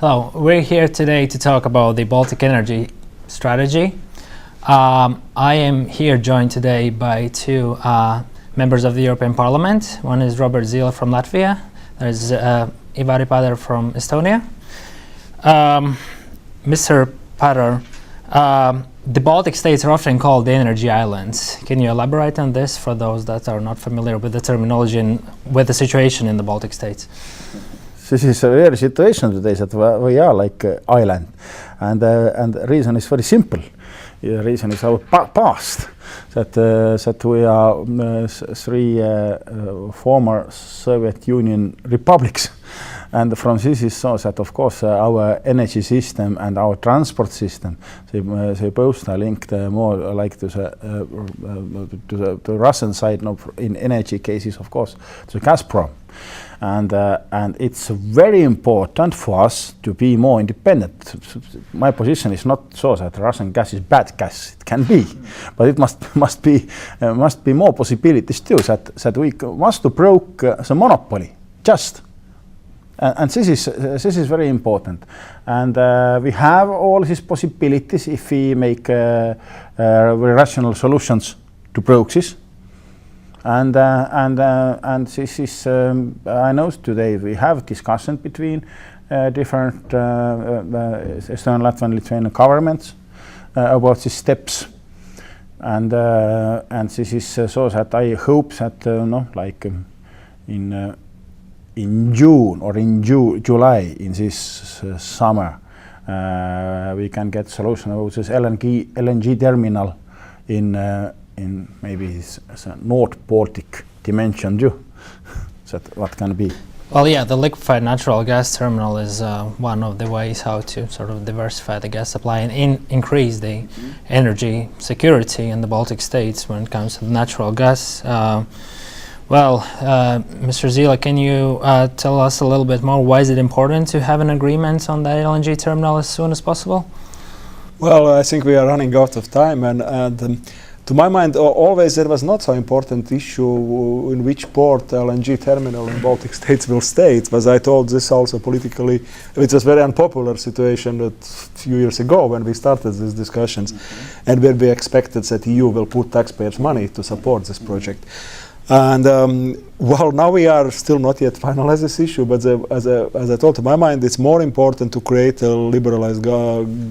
Hello, we're here today to talk about the Baltic energy strategy. I am here joined today by two members of the European Parliament. One is Roberts Zīle from Latvia. There's Ivari Padar from Estonia. Mr. Padar, the Baltic states are often called the energy islands. Can you elaborate on this for those that are not familiar with the terminology and with the situation in the Baltic states? This is a real situation today that we are like an island, and the reason is very simple. The reason is our past, that we are three former Soviet Union republics, and from this is so that of course our energy system and our transport system, they both are linked more like to the Russian side, in energy cases of course to Gazprom. And it's very important for us to be more independent. My position is not so that Russian gas is bad gas. It can be, but it must be more possibilities too. That we must to break the monopoly just, and this is very important. And we have all these possibilities if we make very rational solutions to break this. And this is, I know today we have discussion between different Estonian, Latvian, Lithuanian governments about these steps, and this is so that I hope that like in June or in July in this summer we can get solution about this LNG terminal in maybe it's a North Baltic dimension too. That what can be? Well, yeah, the liquefied natural gas terminal is one of the ways how to sort of diversify the gas supply and increase the energy security in the Baltic states when it comes to natural gas. Mr. Zīle, can you tell us a little bit more? Why is it important to have an agreement on that LNG terminal as soon as possible? Well, I think we are running out of time, and to my mind, always there was not so important issue in which port LNG terminal in Baltic states will stay. It was, I told this also politically, it was very unpopular situation a few years ago when we started these discussions, and where we expected that EU will put taxpayers' money to support this project. And now we are still not yet finalized this issue, but as I told, to my mind, it's more important to create a liberalized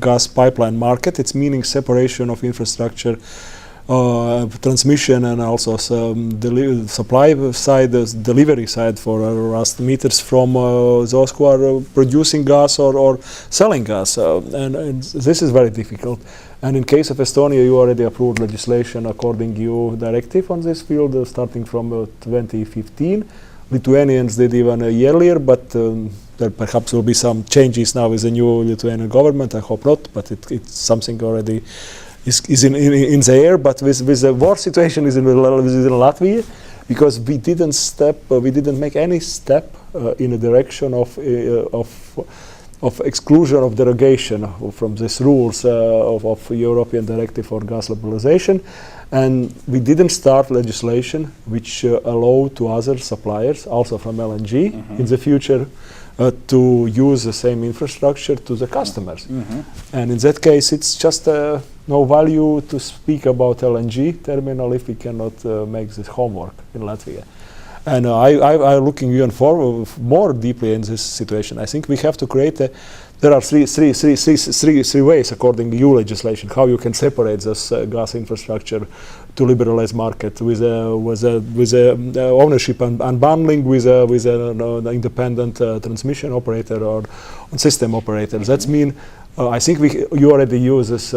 gas pipeline market. It's meaning separation of infrastructure, transmission, and also supply side, delivery side for us meters from those who are producing gas or selling gas, and this is very difficult. And in case of Estonia, you already approved legislation according EU directive on this field, starting from 2015. Lithuanians did even a year earlier, but there perhaps will be some changes now with the new Lithuanian government. I hope not, but it's something already is in the air. But with the war situation is in Latvia, because we didn't make any step in the direction of exclusion of derogation from these rules of European Directive for Gas Liberalization, and we didn't start legislation which allow to other suppliers, also from LNG, in the future to use the same infrastructure to the customers. And in that case, it's just no value to speak about LNG terminal if we cannot make this homework in Latvia. And I'm looking even forward more deeply in this situation. I think we have to create there are three ways according to EU legislation how you can separate this gas infrastructure to liberalize market with ownership and unbundling with an independent transmission operator or system operator. That means I think you already use this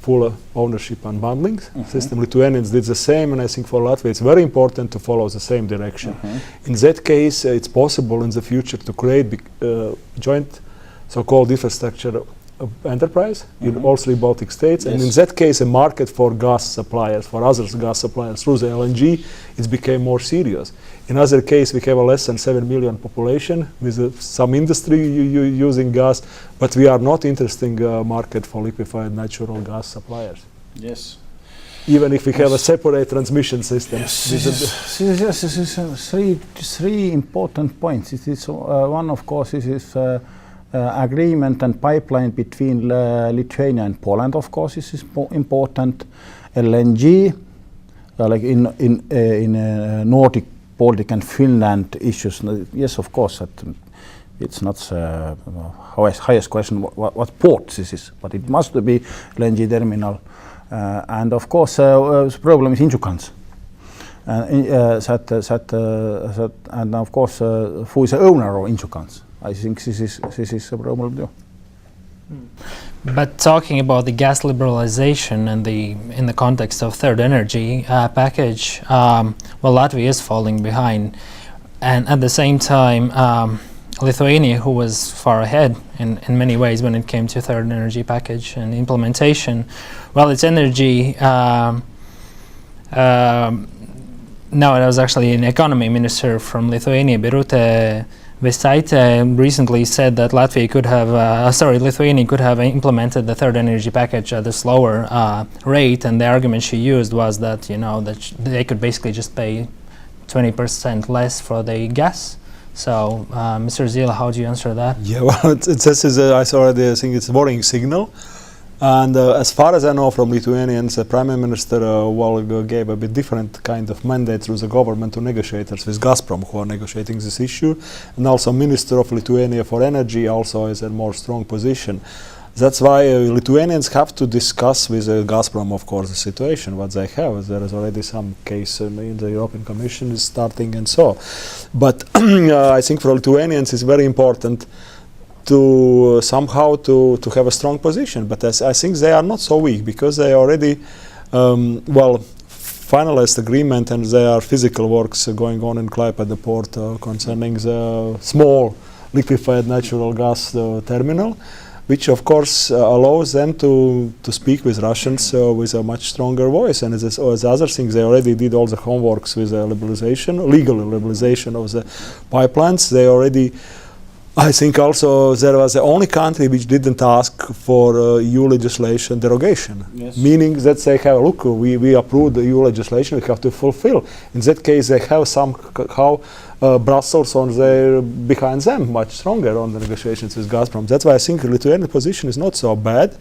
full ownership unbundling system. Lithuanians did the same, and I think for Latvia it's very important to follow the same direction. In that case, it's possible in the future to create joint so-called infrastructure enterprise in all three Baltic states, and in that case a market for gas suppliers, for other gas suppliers through the LNG, it became more serious. In other case, we have a less than 7 million population with some industry using gas, but we are not interesting market for liquefied natural gas suppliers. Yes. Even if we have a separate transmission system. Yes, this is three important points. It is one, of course, this is agreement and pipeline between Lithuania and Poland, of course, is important. LNG, like in Nordic, Baltic and Finland issues. Yes, of course, it's not highest question what port this is, but it must be LNG terminal. And of course, the problem is insurance. And of course, who is the owner of insurance? I think this is a problem too. But talking about the gas liberalization and in the context of third energy package, well, Latvia is falling behind, and at the same time, Lithuania, who was far ahead in many ways when it came to third energy package and implementation, well, its energy. No, it was actually an economy minister from Lithuania, Birutė Vīsaitė, recently said that Lithuania could have implemented the third energy package at a slower rate, and the argument she used was that they could basically just pay 20% less for the gas. So, Mr. Zīle, how do you answer that? Yeah, well, I think it's a worrying signal. And as far as I know from Lithuanians, the Prime Minister gave a bit different kind of mandate through the government to negotiators with Gazprom, who are negotiating this issue. And also Minister of Lithuania for Energy also is a more strong position. That's why Lithuanians have to discuss with Gazprom, of course, the situation, what they have. There is already some case in the European Commission is starting and so. But I think for Lithuanians it's very important to somehow to have a strong position, but I think they are not so weak because they already finalized agreement and there are physical works going on in Klaipėda port concerning the small liquefied natural gas terminal, which of course allows them to speak with Russians with a much stronger voice. And as other things, they already did all the homeworks with the legal liberalization of the pipelines. They already, I think also there was the only country which didn't ask for EU legislation derogation. Yes. Meaning that they have, look, we approved the EU legislation, we have to fulfill. In that case, they have somehow Brussels behind them much stronger on the negotiations with Gazprom. That's why I think the Lithuanian position is not so bad.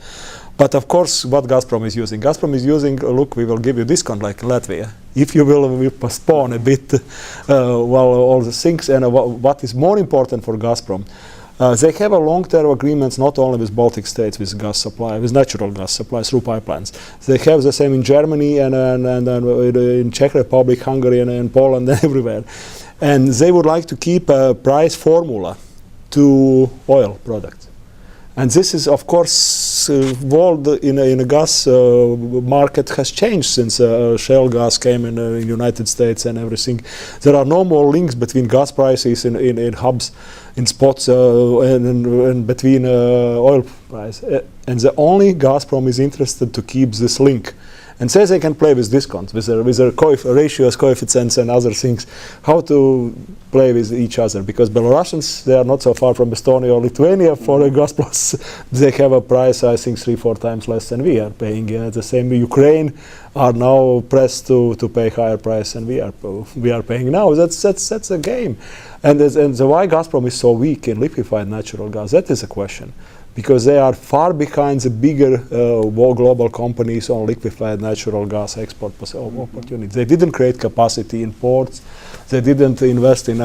But of course, what Gazprom is using? Gazprom is using, look, we will give you discount like Latvia. If you will postpone a bit all the things. And what is more important for Gazprom, they have a long-term agreements not only with Baltic states with gas supply, with natural gas supply through pipelines. They have the same in Germany and in Czech Republic, Hungary and Poland and everywhere. And they would like to keep a price formula to oil products. And this is, of course, world in a gas market has changed since shale gas came in the United States and everything. There are no more links between gas prices in hubs, in spots, and between oil price. And the only Gazprom is interested to keep this link. And says they can play with discounts, with their ratios, coefficients, and other things, how to play with each other. Because Belarusians, they are not so far from Estonia or Lithuania for a gas plus. They have a price, I think, 3-4 times less than we are paying. The same Ukraine are now pressed to pay higher price than we are paying now. That's a game. And why Gazprom is so weak in liquefied natural gas, that is a question. Because they are far behind the bigger global companies on liquefied natural gas export opportunities. They didn't create capacity in ports. They didn't invest in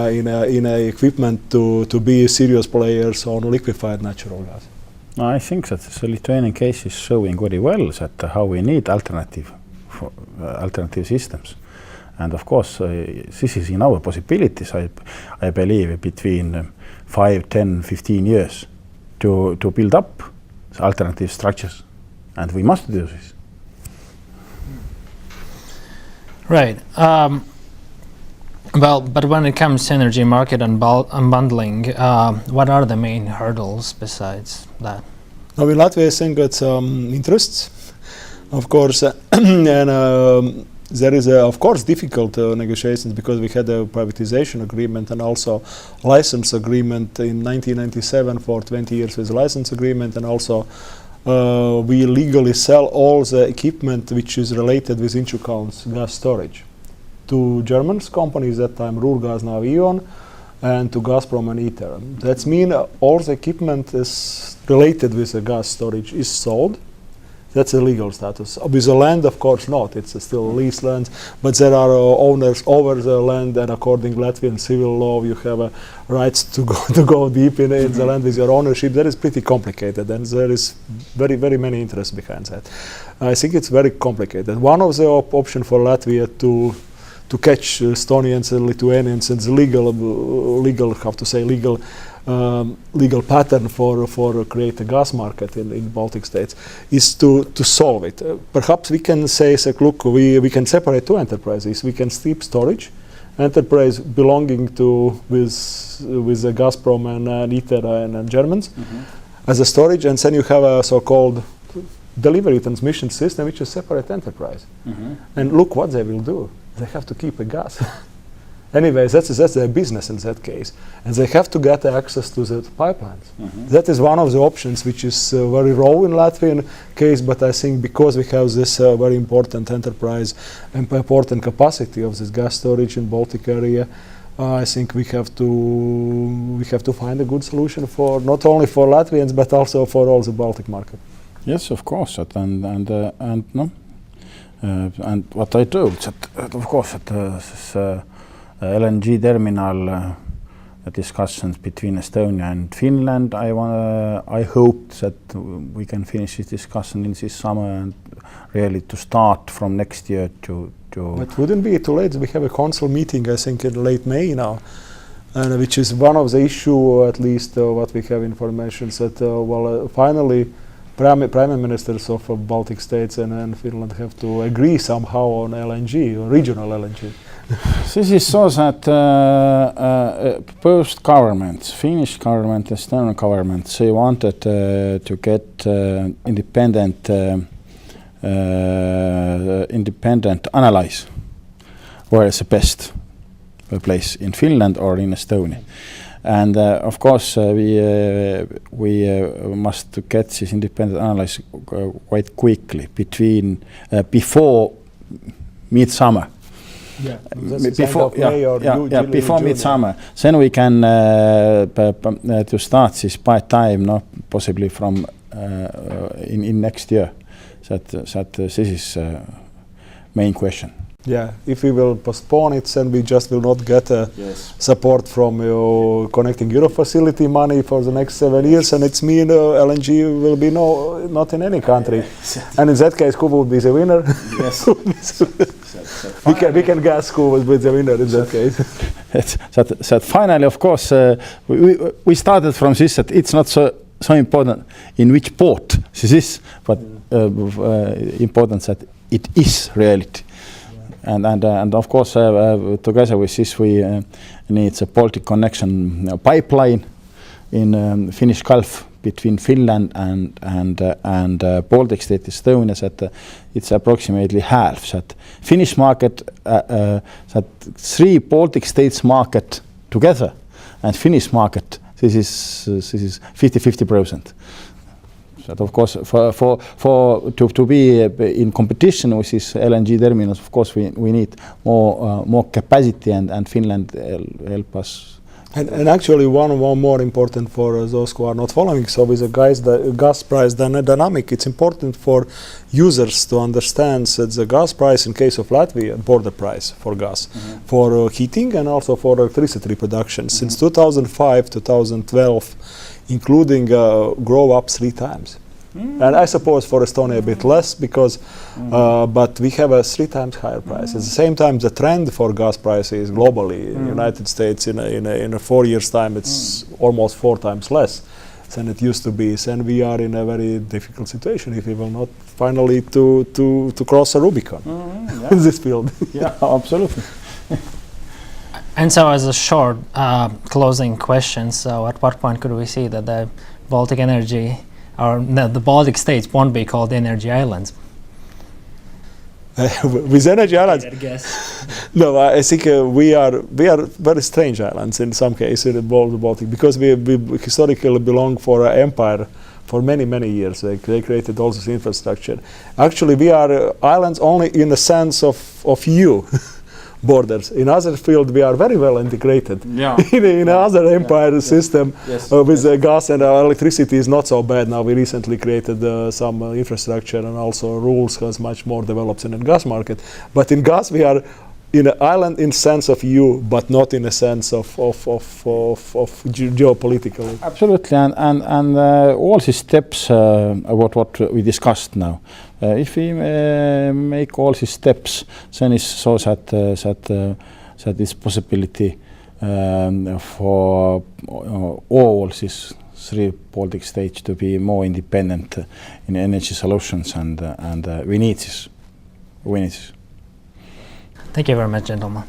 equipment to be serious players on liquefied natural gas. I think that the Lithuanian case is showing very well that how we need alternative systems. And of course, this is in our possibilities, I believe, between 5, 10, 15 years. To build up alternative structures, and we must do this. Right. But when it comes to energy market and unbundling, what are the main hurdles besides that? Now, in Latvia, I think it's interests, of course, and there is, of course, difficult negotiations because we had a privatization agreement and also license agreement in 1997 for 20 years with license agreement, and also we legally sell all the equipment which is related with Inčukalns gas storage to German companies, that time Ruhrgas, now E.ON, and to Gazprom and ITER. That means all the equipment is related with the gas storage is sold. That's a legal status. With the land, of course, not. It's still lease land, but there are owners over the land, and according to Latvian civil law, you have rights to go deep in the land with your ownership. That is pretty complicated, and there is very, very many interests behind that. I think it's very complicated. One of the options for Latvia to catch Estonians and Lithuanians and the legal pattern for create a gas market in Baltic states is to solve it. Perhaps we can say, look, we can separate two enterprises. We can keep storage enterprise belonging to with the Gazprom and ITER and Germans as a storage, and then you have a so-called delivery transmission system, which is separate enterprise. And look what they will do. They have to keep a gas. Anyways, that's their business in that case. And they have to get access to the pipelines. That is one of the options which is very raw in Latvian case, but I think because we have this very important enterprise and important capacity of this gas storage in Baltic area, I think we have to find a good solution for not only for Latvians but also for all the Baltic market. Yes, of course, and what I told, that of course, that LNG terminal discussions between Estonia and Finland. I hope that we can finish this discussion in this summer and really to start from next year to. But wouldn't be too late? We have a council meeting, I think, in late May now, and which is one of the issue, at least what we have information that finally. Prime ministers of Baltic states and Finland have to agree somehow on LNG, or regional LNG. This is so that both governments, Finnish government and Estonian government, they wanted to get independent analyze where is the best place in Finland or in Estonia. And of course, we must get this independent analysis quite quickly before midsummer. Yeah, before midsummer. Then we can to start this by time, possibly from in next year. That this is main question. Yeah, if we will postpone it, then we just will not get support from Connecting Europe facility money for the next 7 years, and it's mean LNG will be not in any country. And in that case, who will be the winner? Yes. we can guess who will be the winner in that case. That finally, of course, we started from this that it's not so important in which port this is, but important that it is reality. And of course, together with this, we need a Baltic connection pipeline in Finnish Gulf between Finland and Baltic state Estonia. That it's approximately half. That Finnish market, that 3 Baltic states market together, and Finnish market. This is 50%. That of course, to be in competition with these LNG terminals, of course, we need more capacity, and Finland help us. And actually, one more important for those who are not following. So, with the gas price dynamic, it's important for users to understand that the gas price, in case of Latvia, border price for gas, for heating and also for electricity production, since 2005 to 2012. Including grow up 3 times. And I suppose for Estonia a bit less because, but we have a 3 times higher price. At the same time, the trend for gas prices globally in the United States in a 4 years time, it's almost 4 times less than it used to be. And we are in a very difficult situation if we will not finally to cross a Rubicon in this field. Yeah, absolutely. And so, as a short closing question, so at what point could we see that the Baltic energy, or the Baltic states, won't be called energy islands? With energy islands, I guess. No, I think we are very strange islands in some cases in the Baltic because we historically belong for an empire for many years. They created all this infrastructure. Actually, we are islands only in the sense of you. borders. In other field, we are very well integrated. Yeah. in other empire system with gas and electricity is not so bad now. We recently created some infrastructure and also rules has much more developed in the gas market. But in gas, we are in an island in sense of EU, but not in a sense of geopolitical. Absolutely, and all these steps about what we discussed now. If we make all these steps, then it shows that this possibility for all these three Baltic states to be more independent in energy solutions, and we need this. We need this. Thank you very much, gentlemen.